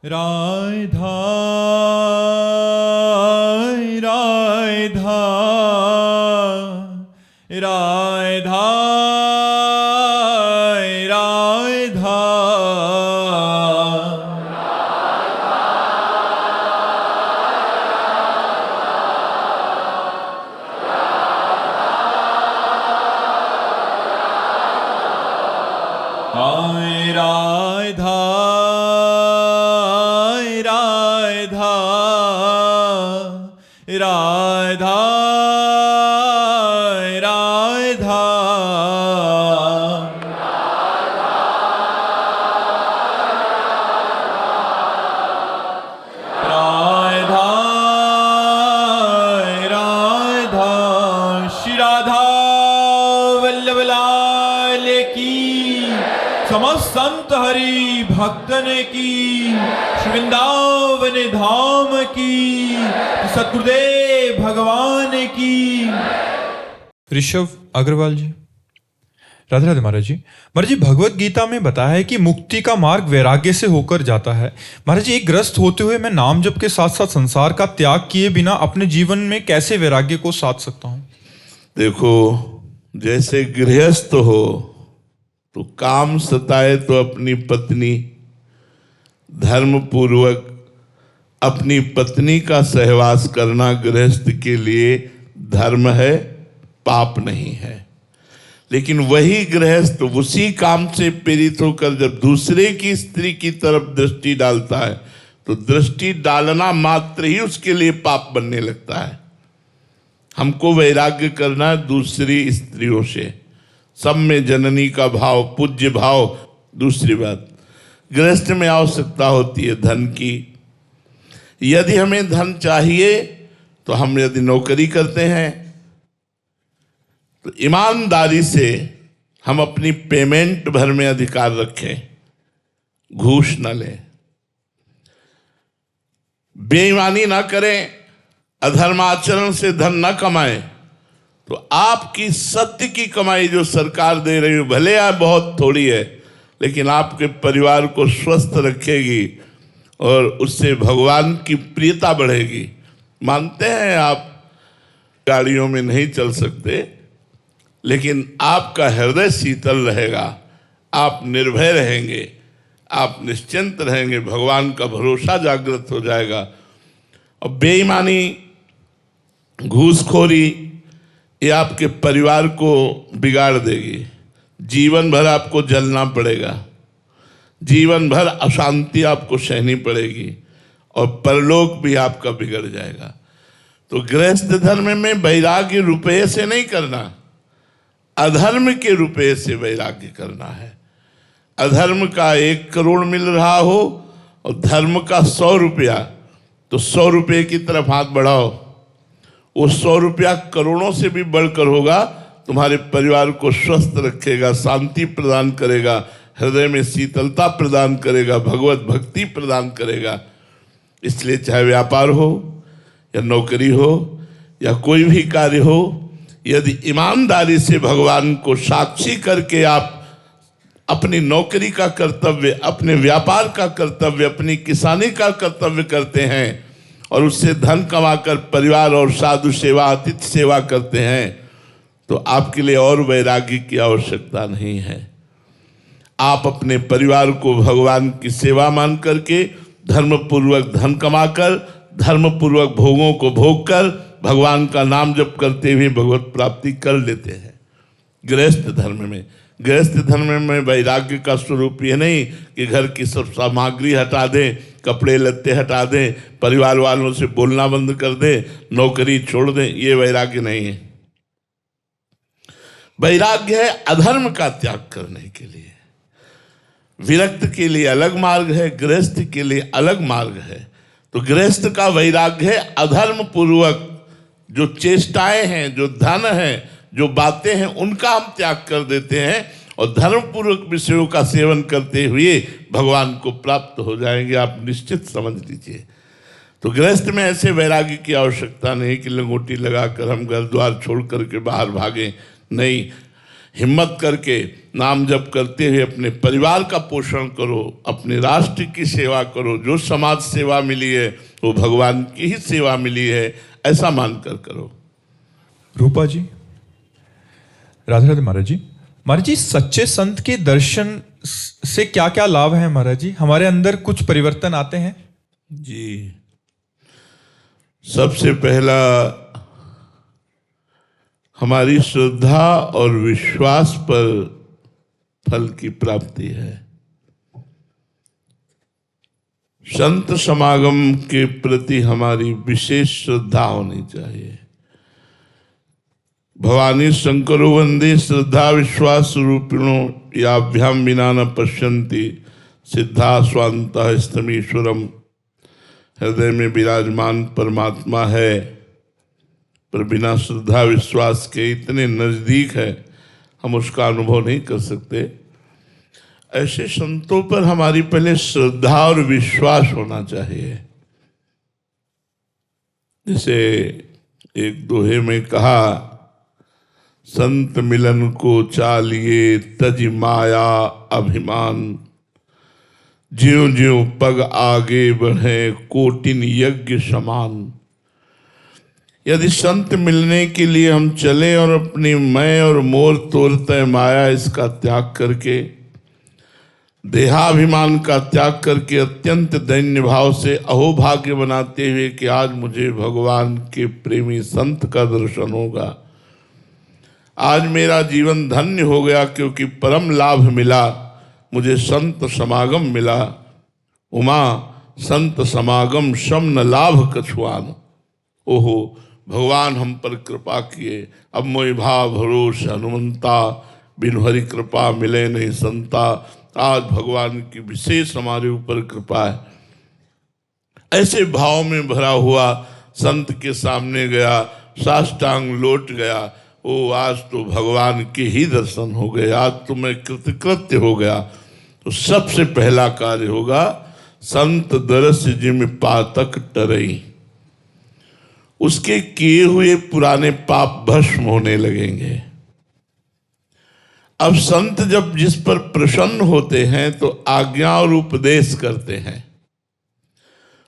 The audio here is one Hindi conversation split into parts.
राधा राधा राधा राधा राधा राधा राधा राधा राधा श्री राधा वल्लभ लाल की समस्त संत हरि भक्तन की श्री वृंदावन धाम की सतगुरुदेव भगवान की। ऋषभ अग्रवाल जी। राधे राधे महाराज जी। महाराज जी, भगवत गीता में बताया है कि मुक्ति का मार्ग वैराग्य से होकर जाता है। महाराज जी, एक ग्रस्त होते हुए मैं नाम जप के साथ साथ संसार का त्याग किए बिना अपने जीवन में कैसे वैराग्य को साध सकता हूँ? देखो, जैसे गृहस्थ हो तो काम सताए तो अपनी पत्नी, धर्म पूर्वक अपनी पत्नी का सहवास करना गृहस्थ के लिए धर्म है, पाप नहीं है। लेकिन वही गृहस्थ उसी काम से प्रेरित होकर जब दूसरे की स्त्री की तरफ दृष्टि डालता है तो दृष्टि डालना मात्र ही उसके लिए पाप बनने लगता है। हमको वैराग्य करना दूसरी स्त्रियों से, सब में जननी का भाव, पूज्य भाव। दूसरी बात, गृहस्थ में आवश्यकता होती है धन की। यदि हमें धन चाहिए तो हम यदि नौकरी करते हैं तो ईमानदारी से हम अपनी पेमेंट भर में अधिकार रखें, घूस न लें, बेईमानी ना करें, अधर्माचरण से धन न कमाएं। तो आपकी सत्य की कमाई जो सरकार दे रही है भले आप बहुत थोड़ी है, लेकिन आपके परिवार को स्वस्थ रखेगी और उससे भगवान की प्रियता बढ़ेगी। मानते हैं आप गाड़ियों में नहीं चल सकते, लेकिन आपका हृदय शीतल रहेगा, आप निर्भय रहेंगे, आप निश्चिंत रहेंगे, भगवान का भरोसा जागृत हो जाएगा। और बेईमानी, घूसखोरी ये आपके परिवार को बिगाड़ देगी। जीवन भर आपको जलना पड़ेगा, जीवन भर अशांति आपको सहनी पड़ेगी और परलोक भी आपका बिगड़ जाएगा। तो गृहस्थ धर्म में वैराग्य रुपये से नहीं करना, अधर्म के रुपये से वैराग्य करना है। अधर्म का 1 करोड़ मिल रहा हो और धर्म का 100 रुपया, तो 100 रुपये की तरफ हाथ बढ़ाओ। वो 100 रुपया करोड़ों से भी बढ़कर होगा, तुम्हारे परिवार को स्वस्थ रखेगा, शांति प्रदान करेगा, हृदय में शीतलता प्रदान करेगा, भगवत भक्ति प्रदान करेगा। इसलिए चाहे व्यापार हो या नौकरी हो या कोई भी कार्य हो, यदि ईमानदारी से भगवान को साक्षी करके आप अपनी नौकरी का कर्तव्य, अपने व्यापार का कर्तव्य, अपनी किसानी का कर्तव्य करते हैं और उससे धन कमाकर परिवार और साधु सेवा, अतिथि सेवा करते हैं, तो आपके लिए और वैराग्य की आवश्यकता नहीं है। आप अपने परिवार को भगवान की सेवा मान करके, धर्मपूर्वक धन कमाकर, धर्मपूर्वक भोगों को भोग कर, भगवान का नाम जप करते हुए भगवत प्राप्ति कर लेते हैं। गृहस्थ धर्म में वैराग्य का स्वरूप ये नहीं कि घर की सब सामग्री हटा दें, कपड़े लत्ते हटा दें, परिवार वालों से बोलना बंद कर दें, नौकरी छोड़ दें, ये वैराग्य नहीं है। वैराग्य है अधर्म का त्याग करने के लिए। विरक्त के लिए अलग मार्ग है, गृहस्थ के लिए अलग मार्ग है। तो गृहस्थ का वैराग्य है अधर्म पूर्वक जो चेष्टाएं हैं, जो धन है, जो बातें हैं, उनका हम त्याग कर देते हैं और धर्मपूर्वक विषयों का सेवन करते हुए भगवान को प्राप्त हो जाएंगे। आप निश्चित समझ लीजिए। तो गृहस्थ में ऐसे वैराग्य की आवश्यकता नहीं कि लंगोटी लगाकर हम घर द्वार छोड़ करके बाहर भागें। नहीं, हिम्मत करके नाम जप करते हुए अपने परिवार का पोषण करो, अपने राष्ट्र की सेवा करो। जो समाज सेवा मिली है वो भगवान की ही सेवा मिली है, ऐसा मानकर करो। रूपा जी, राधे राधे महाराज जी। महाराज जी, सच्चे संत के दर्शन से क्या क्या लाभ है महाराज जी? हमारे अंदर कुछ परिवर्तन आते हैं? जी, सबसे पहला हमारी श्रद्धा और विश्वास पर फल की प्राप्ति है। संत समागम के प्रति हमारी विशेष श्रद्धा होनी चाहिए। भवानी शंकरो वंदे श्रद्धा विश्वास रूपिणो याभ्याम विना न पश्यन्ति सिद्धा स्वांतः स्तमीश्वरम। हृदय में विराजमान परमात्मा है, पर बिना श्रद्धा विश्वास के इतने नजदीक है, हम उसका अनुभव नहीं कर सकते। ऐसे संतों पर हमारी पहले श्रद्धा और विश्वास होना चाहिए। जैसे एक दोहे में कहा, संत मिलन को चालिए तज माया अभिमान, ज्यों ज्यों पग आगे बढ़े कोटिन यज्ञ समान। यदि संत मिलने के लिए हम चले और अपनी मैं और मोर तोड़ते माया इसका त्याग करके, देहाभिमान का त्याग करके अत्यंत दैन्य भाव से अहोभाग्य बनाते हुए कि आज मुझे भगवान के प्रेमी संत का दर्शन होगा, आज मेरा जीवन धन्य हो गया क्योंकि परम लाभ मिला, मुझे संत समागम मिला। उमा संत समागम शम न लाभ कछुआन। ओहो, भगवान हम पर कृपा किए, अब मोहि भाव भरोस हनुमंता, बिन हरि कृपा मिले नहीं संता। आज भगवान की विशेष हमारे ऊपर कृपा है। ऐसे भाव में भरा हुआ संत के सामने गया, साष्टांग लौट गया। ओ, आज तो भगवान के ही दर्शन हो गए, आज तो मैं कृतकृत्य हो गया। तो सबसे पहला कार्य होगा, संत दरस जिम पातक टरई। उसके किए हुए पुराने पाप भस्म होने लगेंगे। अब संत जब जिस पर प्रसन्न होते हैं तो आज्ञा और उपदेश करते हैं।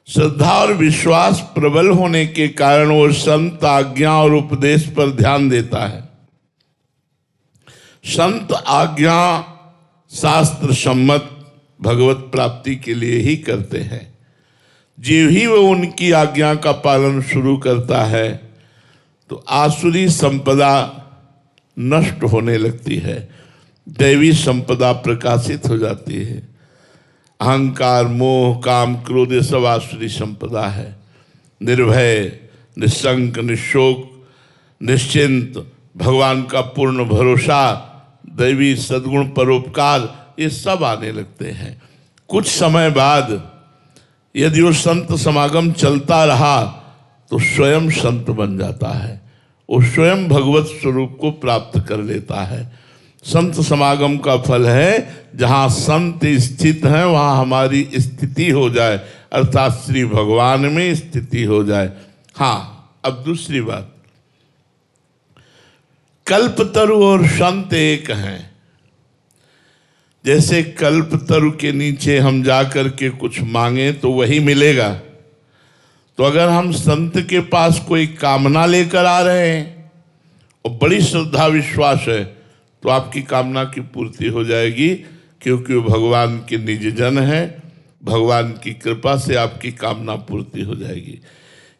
श्रद्धा और विश्वास प्रबल होने के कारण वो संत आज्ञा और उपदेश पर ध्यान देता है। संत आज्ञा शास्त्र सम्मत भगवत प्राप्ति के लिए ही करते हैं। जो ही वो उनकी आज्ञा का पालन शुरू करता है तो आसुरी संपदा नष्ट होने लगती है, दैवी संपदा प्रकाशित हो जाती है। अहंकार, मोह, काम, क्रोध ये सब आसुरी संपदा है। निर्भय, निशंक, निशोक, निश्चिंत, भगवान का पूर्ण भरोसा, दैवी सद्गुण, परोपकार, ये सब आने लगते हैं। कुछ समय बाद यदि वो संत समागम चलता रहा तो स्वयं संत बन जाता है, वो स्वयं भगवत स्वरूप को प्राप्त कर लेता है। संत समागम का फल है जहाँ संत स्थित हैं वहाँ हमारी स्थिति हो जाए, अर्थात श्री भगवान में स्थिति हो जाए। हाँ, अब दूसरी बात, कल्पतरु और संत एक हैं। जैसे कल्पतरु के नीचे हम जाकर के कुछ मांगे तो वही मिलेगा, तो अगर हम संत के पास कोई कामना लेकर आ रहे हैं और बड़ी श्रद्धा विश्वास है तो आपकी कामना की पूर्ति हो जाएगी, क्योंकि वो भगवान के निज जन है। भगवान की कृपा से आपकी कामना पूर्ति हो जाएगी।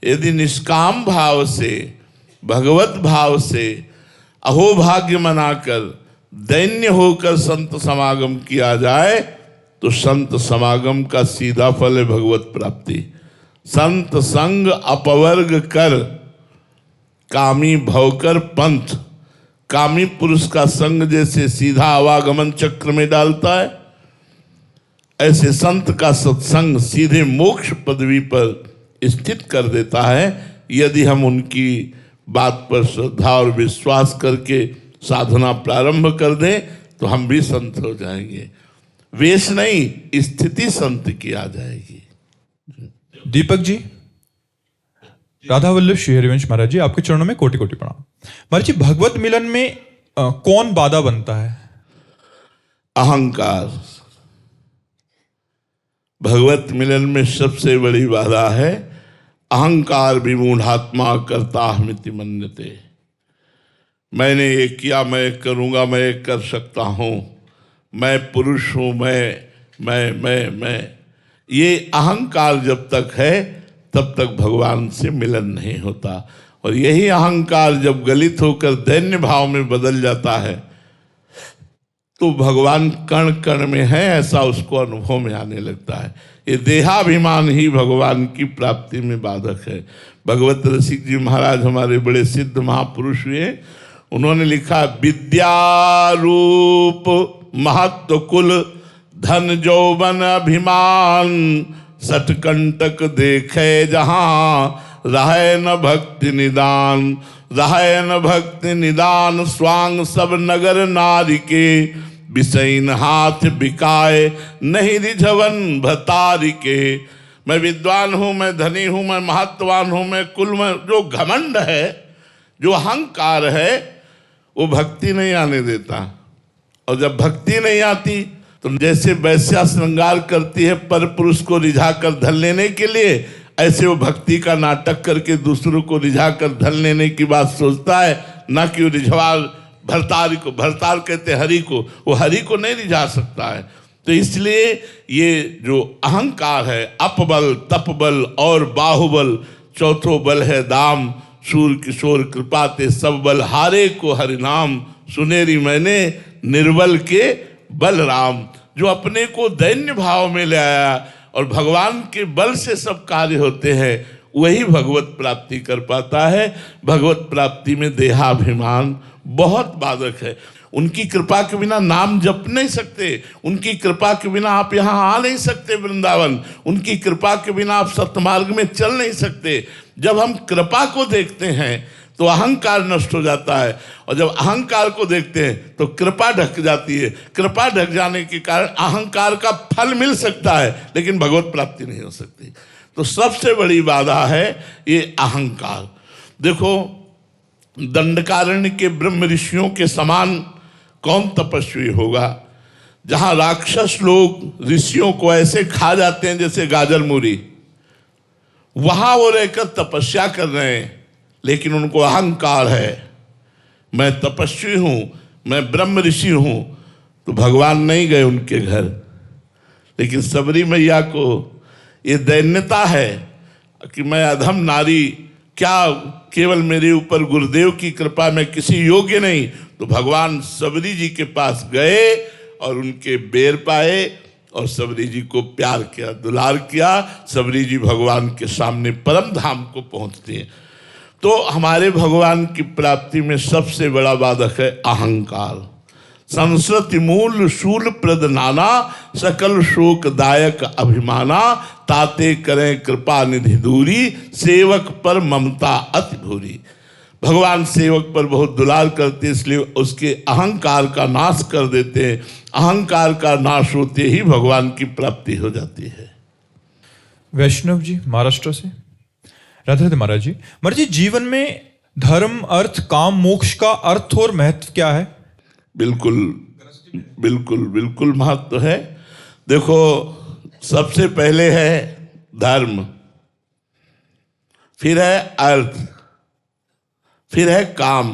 यदि निष्काम भाव से, भगवत भाव से अहोभाग्य मनाकर, दैन्य होकर संत समागम किया जाए तो संत समागम का सीधा फल है भगवत प्राप्ति। संत संग अपवर्ग कर कामी भवकर पंथ। कामी पुरुष का संग जैसे सीधा आवागमन चक्र में डालता है, ऐसे संत का सत्संग सीधे मोक्ष पदवी पर स्थित कर देता है। यदि हम उनकी बात पर श्रद्धा और विश्वास करके साधना प्रारंभ कर दें तो हम भी संत हो जाएंगे। वेश नहीं, स्थिति संत की आ जाएगी। दीपक जी, राधा वल्लभ श्री हरिवंश महाराज जी, आपके चरणों में कोटि कोटि प्रणाम। महाराज जी, भगवत मिलन में कौन बाधा बनता है? अहंकार। भगवत मिलन में सबसे बड़ी बाधा है अहंकार। विमूढ़ात्मा कर्ताहमिति मन्यते। मैंने ये किया, मैं करूँगा, मैं कर सकता हूँ, मैं पुरुष हूँ, मैं। ये अहंकार जब तक है तब तक भगवान से मिलन नहीं होता। और यही अहंकार जब गलित होकर दैन्य भाव में बदल जाता है तो भगवान कण कण में है ऐसा उसको अनुभव में आने लगता है। ये देहाभिमान ही भगवान की प्राप्ति में बाधक है। भगवत रसिक जी महाराज हमारे बड़े सिद्ध महापुरुष हुए, उन्होंने लिखा, विद्यारूप महत्व कुल धन जौवन अभिमान सटकंटक देखे जहाँ रहे न भक्ति निदान। रहे न भक्ति निदान स्वांग सब नगर नारी के विषयन हाथ बिकाए नहीं रिझवन भतारी के। मैं विद्वान हूँ, मैं धनी हूँ, मैं महत्वान हूँ, मैं कुल में जो घमंड है, जो अहंकार है, वो भक्ति नहीं आने देता। और जब भक्ति नहीं आती तो जैसे वैश्या श्रृंगार करती है पर पुरुष को रिझाकर धन लेने के लिए, ऐसे वो भक्ति का नाटक करके दूसरों को रिझाकर धन लेने की बात सोचता है, ना कि वो रिझवा भरतारी को। भरतार कहते हरि को, वो हरि को नहीं रिझा सकता है। तो इसलिए ये जो अहंकार है, अपबल तपबल और बाहुबल, चौथो बल है दाम। सूर किशोर कृपा ते सब बल हारे को हरिनाम। सुनेरी मैंने निर्बल के बलराम। जो अपने को दैन्य भाव में ले आया और भगवान के बल से सब कार्य होते हैं, वही भगवत प्राप्ति कर पाता है। भगवत प्राप्ति में देहाभिमान बहुत बाधक है। उनकी कृपा के बिना नाम जप नहीं सकते, उनकी कृपा के बिना आप यहाँ आ नहीं सकते वृंदावन, उनकी कृपा के बिना आप सतमार्ग में चल नहीं सकते। जब हम कृपा को देखते हैं तो अहंकार नष्ट हो जाता है, और जब अहंकार को देखते हैं तो कृपा ढक जाती है। कृपा ढक जाने के कारण अहंकार का फल मिल सकता है लेकिन भगवत प्राप्ति नहीं हो सकती। तो सबसे बड़ी बाधा है ये अहंकार। देखो, दंडकारण्य के ब्रह्म ऋषियों के समान कौन तपस्वी होगा? जहाँ राक्षस लोग ऋषियों को ऐसे खा जाते हैं जैसे गाजर मूरी, वहाँ वो रहकर तपस्या कर रहे हैं, लेकिन उनको अहंकार है, मैं तपस्वी हूँ, मैं ब्रह्म ऋषि हूँ। तो भगवान नहीं गए उनके घर। लेकिन सबरी मैया को ये दैन्यता है कि मैं अधम नारी, क्या केवल मेरे ऊपर गुरुदेव की कृपा में किसी योग्य नहीं। तो भगवान सबरी जी के पास गए और उनके बेर पाए और सबरी जी को प्यार किया, दुलार किया। सबरी जी भगवान के सामने परम धाम को पहुँचती हैं। तो हमारे भगवान की प्राप्ति में सबसे बड़ा बाधक है अहंकार। संस्कृति मूल शूल प्रद नाना सकल शोक दायक अभिमाना। ताते करें कृपा निधि दूरी सेवक पर ममता अति भूरी। भगवान सेवक पर बहुत दुलार करते, इसलिए उसके अहंकार का नाश कर देते हैं। अहंकार का नाश होते ही भगवान की प्राप्ति हो जाती है। वैष्णव जी महाराष्ट्र से। राधे राधे महाराज जी। महाराज जी, जीवन में धर्म अर्थ काम मोक्ष का अर्थ और महत्व क्या है? बिल्कुल बिल्कुल बिल्कुल महत्व है। देखो, सबसे पहले है धर्म, फिर है अर्थ, फिर है काम,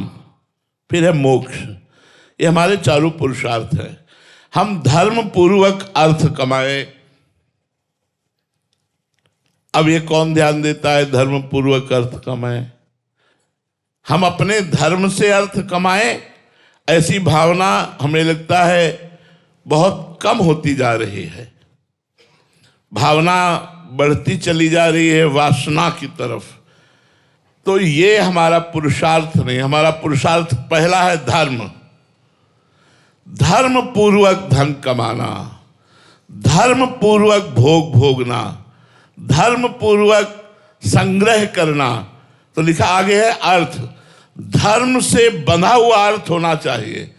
फिर है मोक्ष। ये हमारे चारों पुरुषार्थ हैं। हम धर्म पूर्वक अर्थ कमाए। अब ये कौन ध्यान देता है धर्म पूर्वक अर्थ कमाए? हम अपने धर्म से अर्थ कमाए, ऐसी भावना हमें लगता है बहुत कम होती जा रही है। भावना बढ़ती चली जा रही है वासना की तरफ। तो ये हमारा पुरुषार्थ नहीं। हमारा पुरुषार्थ पहला है धर्म। धर्म पूर्वक धन कमाना, धर्म पूर्वक भोग भोगना, धर्म पूर्वक संग्रह करना। तो लिखा आगे है अर्थ। धर्म से बंधा हुआ अर्थ होना चाहिए।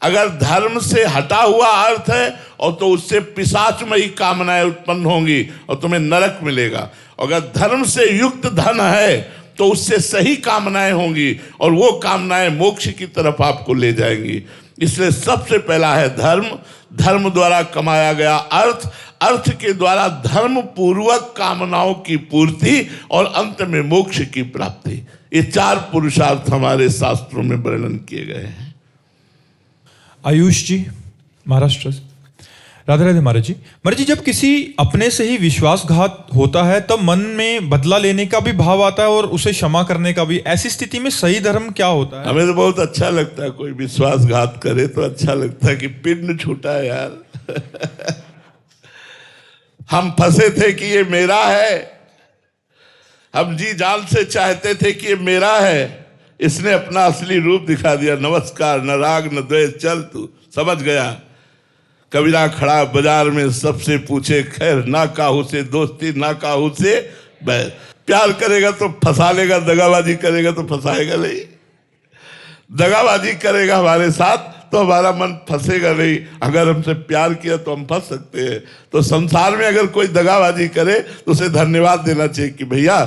अगर धर्म से हटा हुआ अर्थ है और तो उससे पिशाचमयी कामनाएं उत्पन्न होंगी और तुम्हें नरक मिलेगा। अगर धर्म से युक्त धन है तो उससे सही कामनाएं होंगी और वो कामनाएं मोक्ष की तरफ आपको ले जाएंगी। इसलिए सबसे पहला है धर्म, धर्म द्वारा कमाया गया अर्थ, अर्थ के द्वारा धर्म पूर्वक कामनाओं की पूर्ति और अंत में मोक्ष की प्राप्ति। ये 4 पुरुषार्थ हमारे शास्त्रों में वर्णन किए गए हैं। आयुष जी महाराष्ट्र से। राधे राधे महाराज जी। महाराज जी, जब किसी अपने से ही विश्वासघात होता है तब मन में बदला लेने का भी भाव आता है और उसे क्षमा करने का भी। ऐसी स्थिति में सही धर्म क्या होता है? हमें तो बहुत अच्छा लगता है, कोई विश्वासघात करे तो अच्छा लगता है कि पिंड छूटा है यार। हम फंसे थे कि ये मेरा है, हम जी जान से चाहते थे कि ये मेरा है, इसने अपना असली रूप दिखा दिया। नमस्कार, न राग न द्वेष, चल तू समझ गया। कबीरा खड़ा बाजार में, सबसे पूछे खैर, ना काहू से दोस्ती ना काहू से बैर। प्यार करेगा तो फंसा लेगा, दगाबाजी करेगा तो फंसाएगा नहीं। दगाबाजी करेगा हमारे साथ तो हमारा मन फंसेगा नहीं। अगर हमसे प्यार किया तो हम फंस सकते हैं। तो संसार में अगर कोई दगाबाजी करे तो उसे धन्यवाद देना चाहिए कि भैया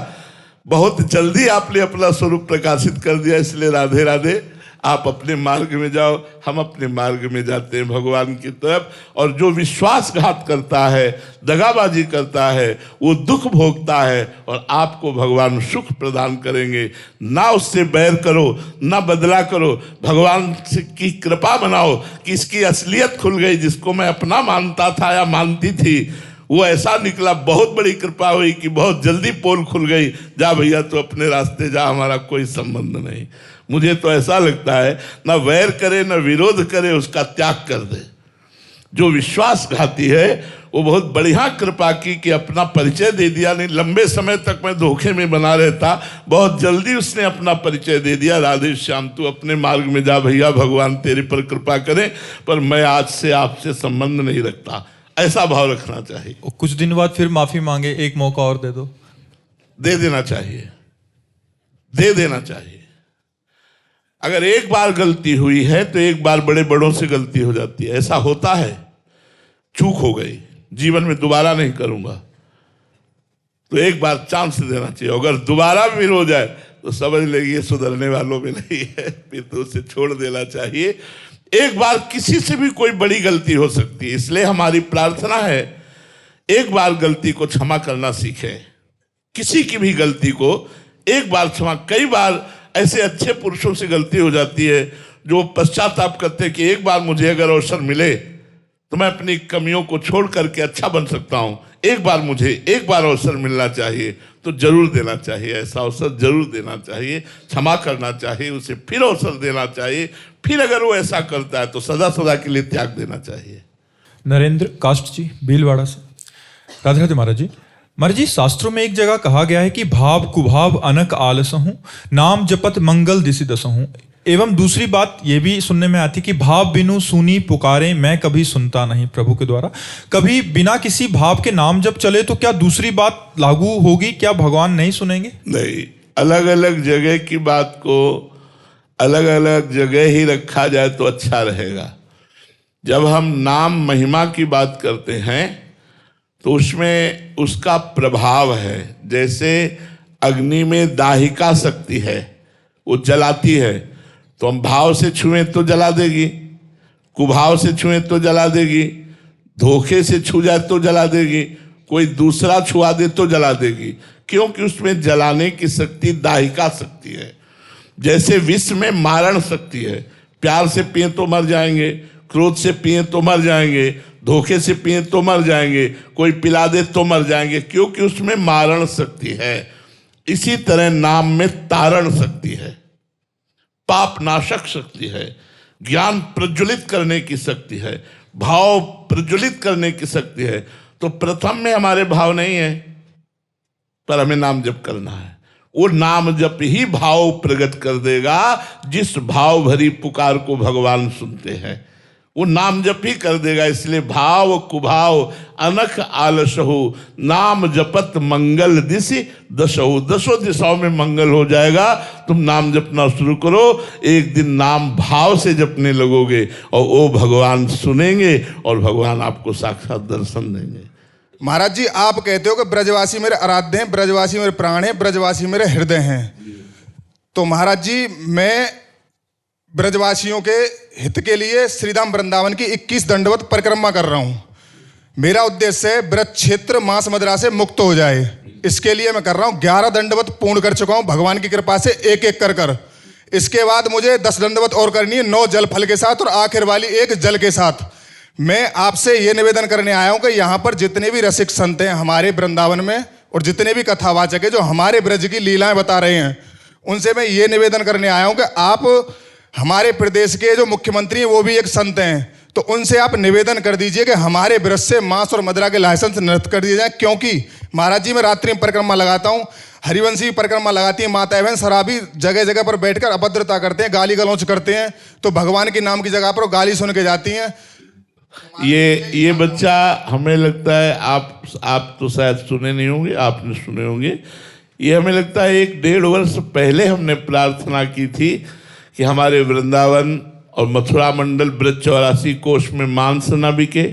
बहुत जल्दी आपने अपना स्वरूप प्रकाशित कर दिया, इसलिए राधे राधे। आप अपने मार्ग में जाओ, हम अपने मार्ग में जाते हैं भगवान की तरफ। और जो विश्वासघात करता है, दगाबाजी करता है, वो दुख भोगता है और आपको भगवान सुख प्रदान करेंगे। ना उससे बैर करो, ना बदला करो, भगवान की कृपा बनाओ कि इसकी असलियत खुल गई। जिसको मैं अपना मानता था या मानती थी, वो ऐसा निकला, बहुत बड़ी कृपा हुई कि बहुत जल्दी पोल खुल गई। जा भैया तो अपने रास्ते जा, हमारा कोई संबंध नहीं। मुझे तो ऐसा लगता है ना वैर करे ना विरोध करे, उसका त्याग कर दे। जो विश्वासघाती है वो बहुत बढ़िया कृपा की कि अपना परिचय दे दिया। नहीं, लंबे समय तक मैं धोखे में बना रहता, बहुत जल्दी उसने अपना परिचय दे दिया। राधे श्याम, तू अपने मार्ग में जा भैया, भगवान तेरे पर कृपा करे, पर मैं आज से आपसे संबंध नहीं रखता। ऐसा भाव रखना चाहिए। कुछ दिन बाद फिर माफी मांगे, एक मौका और दे दो, दे देना चाहिए, दे देना चाहिए। अगर एक बार गलती हुई है तो एक बार बड़े बड़ों से गलती हो जाती है। ऐसा होता है, चूक हो गई, जीवन में दोबारा नहीं करूंगा, तो एक बार चांस देना चाहिए। अगर दोबारा भी हो जाए तो समझ लेगी ये सुधरने वालों में नहीं है, फिर तो उसे छोड़ देना चाहिए। एक बार किसी से भी कोई बड़ी गलती हो सकती है, इसलिए हमारी प्रार्थना है एक बार गलती को क्षमा करना सीखें। किसी की भी गलती को एक बार क्षमा। कई बार ऐसे अच्छे पुरुषों से गलती हो जाती है जो पश्चाताप करते हैं कि एक बार मुझे अगर अवसर मिले तो मैं अपनी कमियों को छोड़ करके अच्छा बन सकता हूं। एक बार मुझे एक बार अवसर मिलना चाहिए तो जरूर देना चाहिए, ऐसा अवसर जरूर देना चाहिए, क्षमा करना चाहिए, उसे फिर अवसर देना चाहिए। फिर अगर वो ऐसा करता है तो सदा सदा के लिए त्याग देना चाहिए। नरेंद्र कास्ट जी भीलवाड़ा से। राधे राधे महाराज जी। महाराज जी, शास्त्रों में एक जगह कहा गया है कि भाव कुभाव अनक आलसहूं, नाम जपत मंगल दिसि दसहूं। एवं दूसरी बात ये भी सुनने में आती कि भाव बिनु सुनी पुकारे मैं कभी सुनता नहीं। प्रभु के द्वारा कभी बिना किसी भाव के नाम जब चले तो क्या दूसरी बात लागू होगी? क्या भगवान नहीं सुनेंगे? नहीं, अलग अलग जगह की बात को अलग अलग जगह ही रखा जाए तो अच्छा रहेगा। जब हम नाम महिमा की बात करते हैं तो उसमें उसका प्रभाव है। जैसे अग्नि में दाहिका शक्ति है, वो जलाती है, तो हम भाव से छुएं तो जला देगी, कुभाव से छुएं तो जला देगी, धोखे से छू जाए तो जला देगी, कोई दूसरा छुआ दे तो जला देगी, क्योंकि उसमें जलाने की शक्ति दाहिका शक्ति है। जैसे विष में मारण शक्ति है, प्यार से पिए तो मर जाएंगे, क्रोध से पिए तो मर जाएंगे, धोखे से पिए तो मर जाएंगे, कोई पिला दे तो मर जाएंगे, क्योंकि उसमें मारण शक्ति है। इसी तरह नाम में तारण शक्ति है, पाप नाशक शक्ति है, ज्ञान प्रज्वलित करने की शक्ति है, भाव प्रज्वलित करने की शक्ति है। तो प्रथम में हमारे भाव नहीं है, पर हमें नाम जप करना है। वो नाम जप ही भाव प्रकट कर देगा। जिस भाव भरी पुकार को भगवान सुनते हैं वो नाम जप ही कर देगा। इसलिए भाव कुभाव अनख आलसहु, नाम जपत मंगल दिशि दशहु। दसों दिशाओं में मंगल हो जाएगा। तुम नाम जपना शुरू करो, एक दिन नाम भाव से जपने लगोगे और वो भगवान सुनेंगे और भगवान आपको साक्षात दर्शन देंगे। महाराज जी, आप कहते हो कि ब्रजवासी मेरे आराध्य हैं, ब्रजवासी मेरे प्राण हैं, ब्रजवासी मेरे हृदय हैं। तो महाराज जी, मैं ब्रजवासियों के हित के लिए श्रीधाम वृंदावन की 21 दंडवत परिक्रमा कर रहा हूँ। मेरा उद्देश्य है ब्रज क्षेत्र मांस मदिरा से मुक्त हो जाए। इसके लिए मैं कर रहा हूँ 11 दंडवत पूर्ण कर चुका हूँ भगवान की कृपा से, एक एक कर। इसके बाद मुझे 10 दंडवत और करनी है, 9 जल फल के साथ और आखिर वाली 1 जल के साथ। मैं आपसे ये निवेदन करने आया हूँ कि यहाँ पर जितने भी रसिक संत हैं हमारे वृंदावन में और जितने भी कथावाचक हैं जो हमारे ब्रज की लीलाएं बता रहे हैं, उनसे मैं ये निवेदन करने आया हूँ कि आप हमारे प्रदेश के जो मुख्यमंत्री हैं वो भी एक संत हैं, तो उनसे आप निवेदन कर दीजिए कि हमारे ब्रज से मांस और मदिरा के लाइसेंस निरस्त कर दिए जाए। क्योंकि महाराज जी, मैं रात्रि में परिक्रमा लगाता हूँ, हरिवंशी परिक्रमा लगाती है माता बहन, शराबी जगह जगह पर बैठकर अभद्रता करते हैं, गाली गलौच करते हैं, तो भगवान के नाम की जगह पर गाली सुन के जाती हैं। ये बच्चा हमें लगता है, आप तो शायद सुने नहीं होंगे, आपने सुने होंगे। ये हमें लगता है 1-1.5 वर्ष पहले हमने प्रार्थना की थी कि हमारे वृंदावन और मथुरा मंडल ब्रज 84 कोष में मांस ना बिके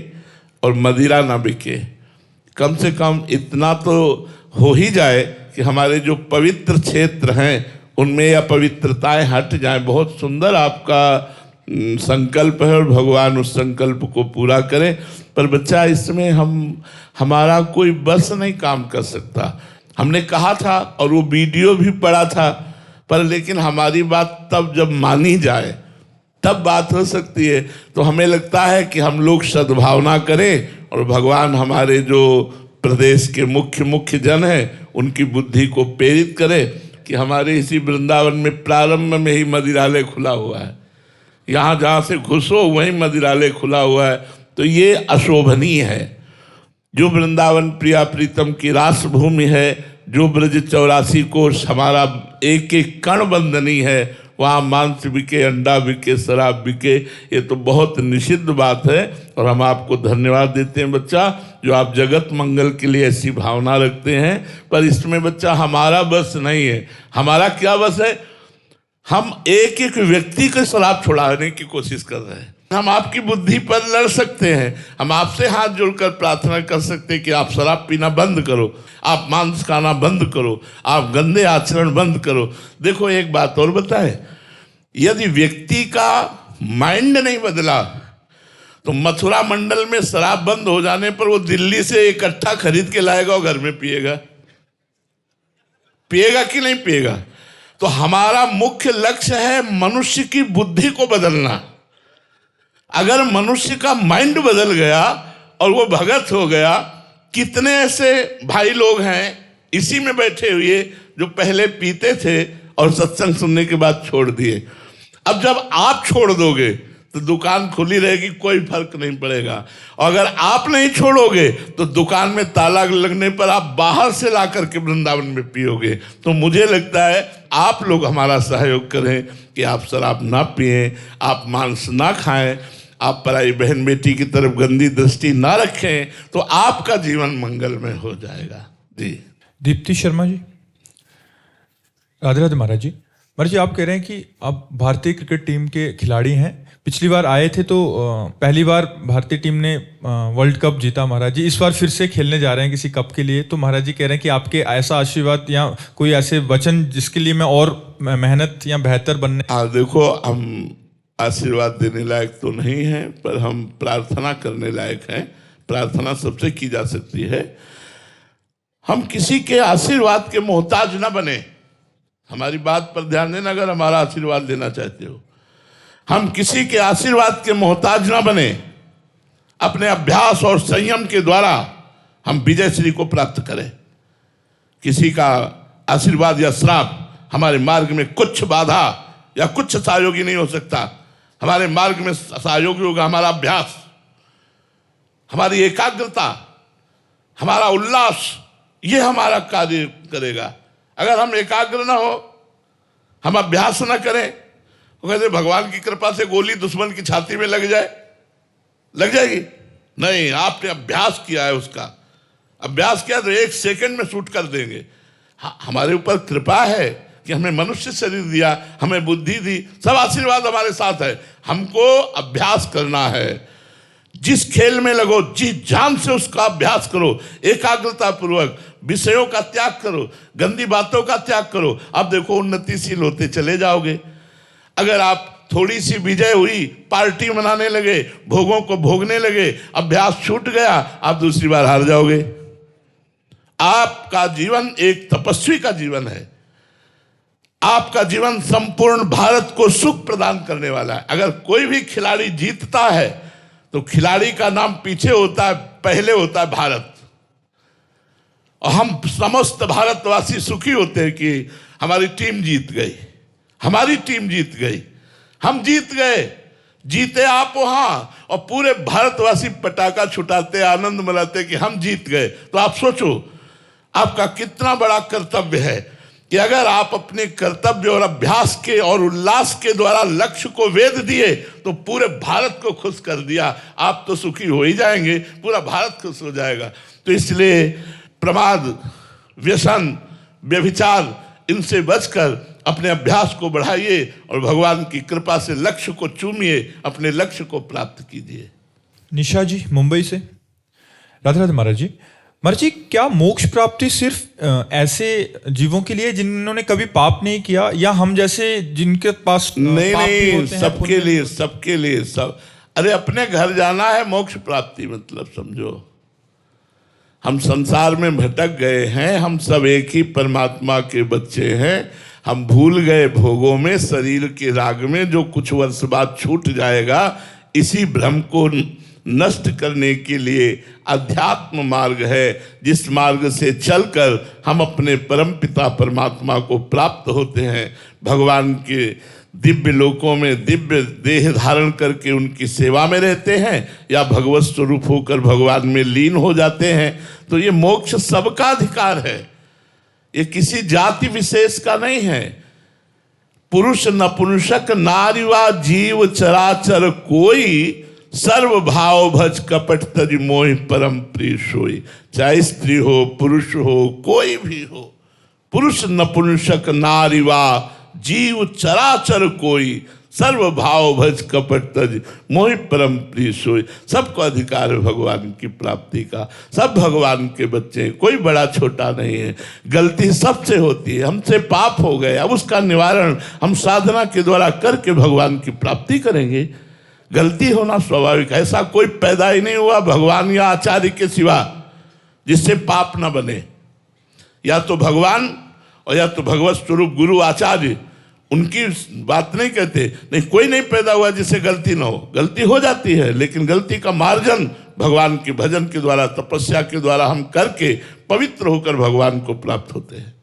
और मदिरा ना बिके। कम से कम इतना तो हो ही जाए कि हमारे जो पवित्र क्षेत्र हैं उनमें यह पवित्रताएं हट जाएं। बहुत सुंदर आपका संकल्प है और भगवान उस संकल्प को पूरा करे। पर बच्चा, इसमें हमारा कोई बस नहीं काम कर सकता। हमने कहा था और वो वीडियो भी पड़ा था, पर लेकिन हमारी बात तब जब मानी जाए तब बात हो सकती है। तो हमें लगता है कि हम लोग सद्भावना करें और भगवान हमारे जो प्रदेश के मुख्य जन हैं उनकी बुद्धि को प्रेरित करे कि हमारे इसी वृंदावन में प्रारंभ में ही मदिरालय खुला हुआ है। यहाँ जहाँ से घुसो वहीं मदिरालय खुला हुआ है। तो ये अशोभनीय है। जो वृंदावन प्रिया प्रीतम की रास भूमि है, जो ब्रज 84 कोष हमारा एक एक कण बंदनी है, वहाँ मांस बिके, अंडा बिके, शराब बिके, ये तो बहुत निषिद्ध बात है। और हम आपको धन्यवाद देते हैं बच्चा, जो आप जगत मंगल के लिए ऐसी भावना रखते हैं। पर इसमें बच्चा हमारा बस नहीं है। हमारा क्या बस है? हम एक एक व्यक्ति को शराब छुड़ाने की कोशिश कर रहे हैं। हम आपकी बुद्धि पर लड़ सकते हैं, हम आपसे हाथ जोड़कर प्रार्थना कर सकते हैं कि आप शराब पीना बंद करो, आप मांस खाना बंद करो, आप गंदे आचरण बंद करो। देखो, एक बात और बताए, यदि व्यक्ति का माइंड नहीं बदला तो मथुरा मंडल में शराब बंद हो जाने पर वो दिल्ली से इकट्ठा खरीद के लाएगा और घर में पिएगा कि नहीं पिएगा? तो हमारा मुख्य लक्ष्य है मनुष्य की बुद्धि को बदलना। अगर मनुष्य का माइंड बदल गया और वो भगत हो गया, कितने ऐसे भाई लोग हैं इसी में बैठे हुए जो पहले पीते थे और सत्संग सुनने के बाद छोड़ दिए। अब जब आप छोड़ दोगे तो दुकान खुली रहेगी, कोई फर्क नहीं पड़ेगा। और अगर आप नहीं छोड़ोगे तो दुकान में ताला लगने पर आप बाहर से ला करके वृंदावन में पियोगे। तो मुझे लगता है आप लोग हमारा सहयोग करें कि आप शराब ना पिएं, आप मांस ना खाएं, आप पराई बहन बेटी की तरफ गंदी दृष्टि ना रखें, तो आपका जीवन मंगलमय हो जाएगा। जी। दीप्ति शर्मा जी। राधे राधे महाराज जी। महाराज जी, आप कह रहे हैं कि आप भारतीय क्रिकेट टीम के खिलाड़ी हैं। पिछली बार आए थे तो पहली बार भारतीय टीम ने वर्ल्ड कप जीता महाराज जी। इस बार फिर से खेलने जा रहे हैं किसी कप के लिए, तो महाराज जी कह रहे हैं कि आपके ऐसा आशीर्वाद या कोई ऐसे वचन जिसके लिए मैं और मेहनत या बेहतर बनने। देखो, हम आशीर्वाद देने लायक तो नहीं है, पर हम प्रार्थना करने लायक हैं। प्रार्थना सबसे की जा सकती है। हम किसी के आशीर्वाद के मोहताज ना बने। हमारी बात पर ध्यान देना, अगर हमारा आशीर्वाद लेना चाहते हो। हम किसी के आशीर्वाद के मोहताज ना बने। अपने अभ्यास और संयम के द्वारा हम विजय श्री को प्राप्त करें। किसी का आशीर्वाद या श्राप हमारे मार्ग में कुछ बाधा या कुछ सहयोगी नहीं हो सकता। हमारे मार्ग में सहयोगी होगा हमारा अभ्यास, हमारी एकाग्रता, हमारा उल्लास, ये हमारा कार्य करेगा। अगर हम एकाग्र ना हो, हम अभ्यास ना करें, वो कहते भगवान की कृपा से गोली दुश्मन की छाती में लग जाएगी? नहीं, आपने अभ्यास किया है, उसका अभ्यास किया तो 1 सेकंड में शूट कर देंगे। हमारे ऊपर कृपा है कि हमें मनुष्य शरीर दिया, हमें बुद्धि दी, सब आशीर्वाद हमारे साथ है। हमको अभ्यास करना है। जिस खेल में लगो, जिस जान से उसका अभ्यास करो, एकाग्रता पूर्वक विषयों का त्याग करो, गंदी बातों का त्याग करो। अब देखो उन्नतिशील होते चले जाओगे। अगर आप थोड़ी सी विजय हुई, पार्टी मनाने लगे, भोगों को भोगने लगे, अभ्यास छूट गया, आप दूसरी बार हार जाओगे। आपका जीवन एक तपस्वी का जीवन है। आपका जीवन संपूर्ण भारत को सुख प्रदान करने वाला है। अगर कोई भी खिलाड़ी जीतता है तो खिलाड़ी का नाम पीछे होता है, पहले होता है भारत। और हम समस्त भारतवासी सुखी होते हैं कि हमारी टीम जीत गई, हमारी टीम जीत गई, हम जीत गए। जीते आप वहां और पूरे भारतवासी पटाखा छुटाते, आनंद मनाते कि हम जीत गए। तो आप सोचो आपका कितना बड़ा कर्तव्य है कि अगर आप अपने कर्तव्य और अभ्यास के और उल्लास के द्वारा लक्ष्य को वेध दिए तो पूरे भारत को खुश कर दिया। आप तो सुखी हो ही जाएंगे, पूरा भारत खुश हो जाएगा। तो इसलिए प्रमाद, व्यसन, व्यभिचार, इनसे बचकर अपने अभ्यास को बढ़ाइए और भगवान की कृपा से लक्ष्य को चूमिए, अपने लक्ष्य को प्राप्त कीजिए। निशा जी मुंबई से। राधे राधे महाराज जी। महाराज जी, क्या मोक्ष प्राप्ति सिर्फ ऐसे जीवों के लिए जिन्होंने कभी पाप नहीं किया, या हम जैसे जिनके पास नहीं, सबके लिए, सबके लिए, सब। अरे अपने घर जाना है मोक्ष प्राप्ति, मतलब समझो हम संसार में भटक गए हैं, हम सब एक ही परमात्मा के बच्चे हैं। हम भूल गए भोगों में, शरीर के राग में। जो कुछ वर्ष बाद छूट जाएगा, इसी भ्रम को नष्ट करने के लिए अध्यात्म मार्ग है, जिस मार्ग से चलकर हम अपने परमपिता परमात्मा को प्राप्त होते हैं। भगवान के दिव्य लोकों में दिव्य देह धारण करके उनकी सेवा में रहते हैं, या भगवत स्वरूप होकर भगवान में लीन हो जाते हैं। तो ये मोक्ष सबका अधिकार है, ये किसी जाति विशेष का नहीं है। पुरुष नपुंसक नारीवा जीव चराचर कोई, सर्व भाव भज कपट तज मोहि परम प्रिय सोई। चाहे स्त्री हो, पुरुष हो, कोई भी हो, पुरुष नपुंसक नारीवा जीव चराचर कोई, सर्व भाव भज कपट तज मोहि परम प्रिय सोई। सबको अधिकार है भगवान की प्राप्ति का। सब भगवान के बच्चे हैं, कोई बड़ा छोटा नहीं है। गलती सबसे होती है, हमसे पाप हो गए, अब उसका निवारण हम साधना के द्वारा करके भगवान की प्राप्ति करेंगे। गलती होना स्वाभाविक है, ऐसा कोई पैदा ही नहीं हुआ भगवान या आचार्य के सिवा जिससे पाप न बने। या तो भगवान और या तो भगवत स्वरूप गुरु आचार्य, उनकी बात नहीं कहते। नहीं, कोई नहीं पैदा हुआ जिससे गलती ना हो। गलती हो जाती है, लेकिन गलती का मार्जन भगवान के भजन के द्वारा, तपस्या के द्वारा हम करके पवित्र होकर भगवान को प्राप्त होते हैं।